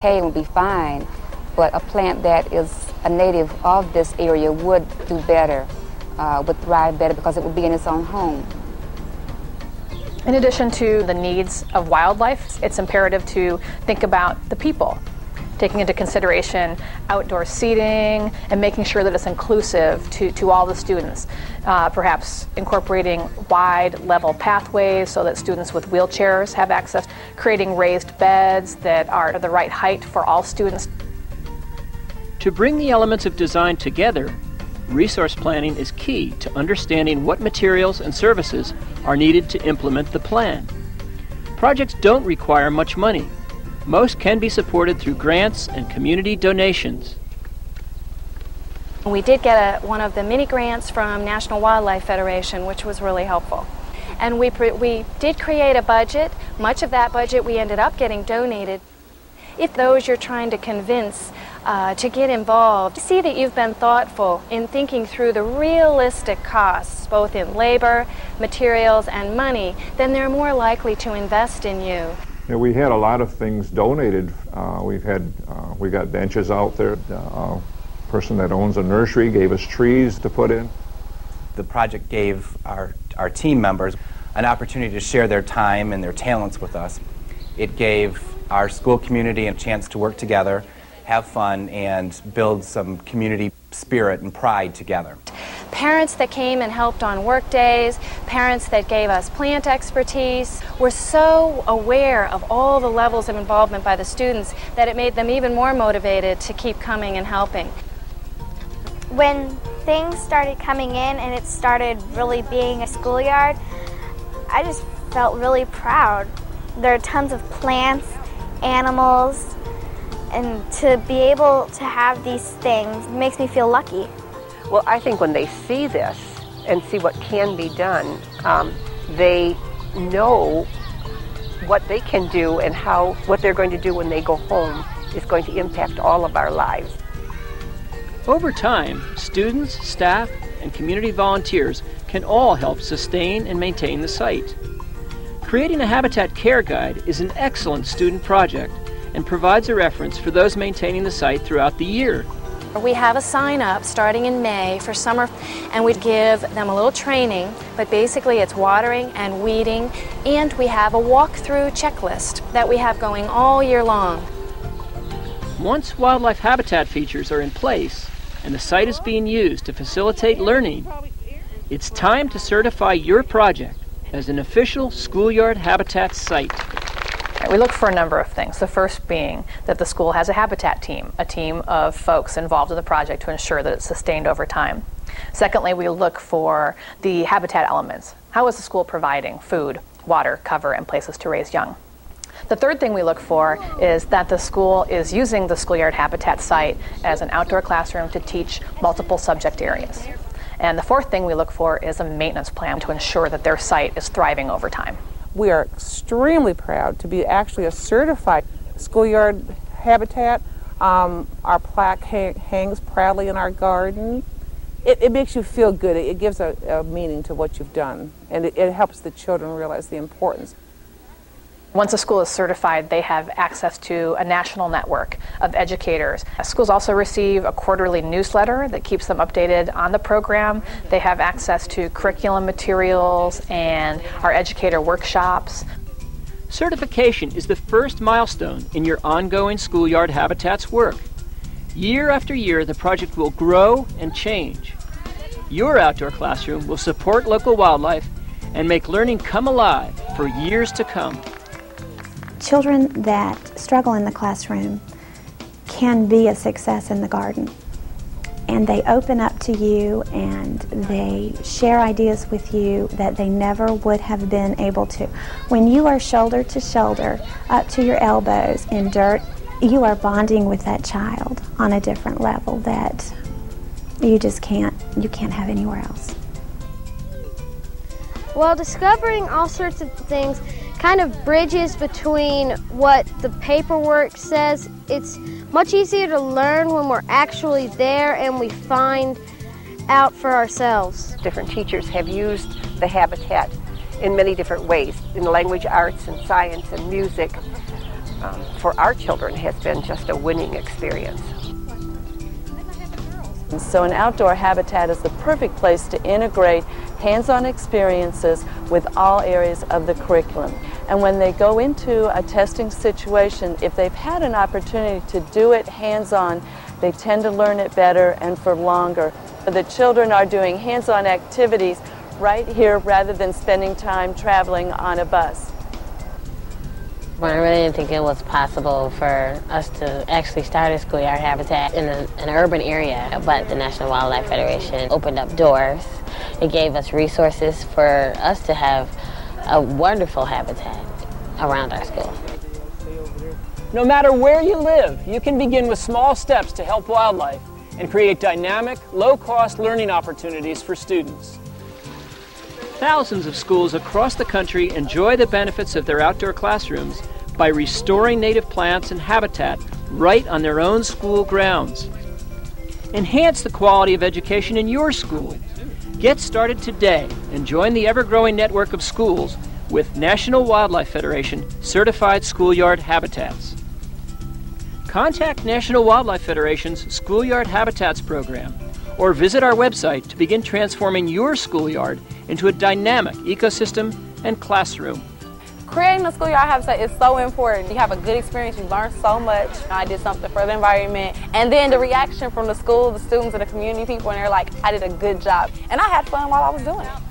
Hay will be fine, but a plant that is a native of this area would do better, would thrive better because it would be in its own home. In addition to the needs of wildlife, it's imperative to think about the people, taking into consideration outdoor seating and making sure that it's inclusive to all the students. Perhaps incorporating wide level pathways so that students with wheelchairs have access, creating raised beds that are the right height for all students. To bring the elements of design together, resource planning is key to understanding what materials and services are needed to implement the plan. Projects don't require much money. Most can be supported through grants and community donations. We did get one of the mini grants from National Wildlife Federation, which was really helpful. And we did create a budget. Much of that budget we ended up getting donated. If those you're trying to convince to get involved, see that you've been thoughtful in thinking through the realistic costs, both in labor, materials, and money, then they're more likely to invest in you. You know, we had a lot of things donated. We got benches out there. The person that owns a nursery gave us trees to put in. The project gave our team members an opportunity to share their time and their talents with us. It gave our school community a chance to work together, have fun, and build some community spirit and pride together. Parents that came and helped on work days, parents that gave us plant expertise, were so aware of all the levels of involvement by the students that it made them even more motivated to keep coming and helping. When things started coming in and it started really being a schoolyard, I just felt really proud. There are tons of plants, animals, and to be able to have these things makes me feel lucky. Well, I think when they see this and see what can be done, they know what they can do and what they're going to do when they go home is going to impact all of our lives. Over time, students, staff, and community volunteers can all help sustain and maintain the site. Creating a habitat care guide is an excellent student project and provides a reference for those maintaining the site throughout the year. We have a sign up starting in May for summer, and we give them a little training, but basically it's watering and weeding, and we have a walkthrough checklist that we have going all year long. Once wildlife habitat features are in place and the site is being used to facilitate learning, it's time to certify your project as an official Schoolyard Habitat site. We look for a number of things. The first being that the school has a habitat team, a team of folks involved in the project to ensure that it's sustained over time. Secondly, we look for the habitat elements. How is the school providing food, water, cover, and places to raise young? The third thing we look for is that the school is using the Schoolyard Habitat site as an outdoor classroom to teach multiple subject areas. And the fourth thing we look for is a maintenance plan to ensure that their site is thriving over time. We are extremely proud to be actually a certified Schoolyard Habitat. Our plaque hangs proudly in our garden. It makes you feel good. It gives a meaning to what you've done, and it helps the children realize the importance. Once a school is certified, they have access to a national network of educators. Schools also receive a quarterly newsletter that keeps them updated on the program. They have access to curriculum materials and our educator workshops. Certification is the first milestone in your ongoing Schoolyard Habitats work. Year after year, the project will grow and change. Your outdoor classroom will support local wildlife and make learning come alive for years to come. Children that struggle in the classroom can be a success in the garden. And they open up to you and they share ideas with you that they never would have been able to. When you are shoulder to shoulder, up to your elbows in dirt, you are bonding with that child on a different level that you can't have anywhere else. Well, discovering all sorts of things kind of bridges between what the paperwork says. It's much easier to learn when we're actually there and we find out for ourselves. Different teachers have used the habitat in many different ways, in language arts and science and music. for our children has been just a winning experience. So an outdoor habitat is the perfect place to integrate hands-on experiences with all areas of the curriculum. And when they go into a testing situation, if they've had an opportunity to do it hands-on, they tend to learn it better and for longer. The children are doing hands-on activities right here rather than spending time traveling on a bus. I really didn't think it was possible for us to actually start a schoolyard habitat in an urban area, but the National Wildlife Federation opened up doors. It gave us resources for us to have a wonderful habitat around our school. No matter where you live, you can begin with small steps to help wildlife and create dynamic, low-cost learning opportunities for students. Thousands of schools across the country enjoy the benefits of their outdoor classrooms by restoring native plants and habitat right on their own school grounds. Enhance the quality of education in your school. Get started today and join the ever-growing network of schools with National Wildlife Federation certified schoolyard habitats. Contact National Wildlife Federation's Schoolyard Habitats program or visit our website to begin transforming your schoolyard into a dynamic ecosystem and classroom. Creating a schoolyard habitat is so important. You have a good experience, you learn so much. I did something for the environment, and then the reaction from the school, the students, and the community people, and they're like, I did a good job. And I had fun while I was doing it.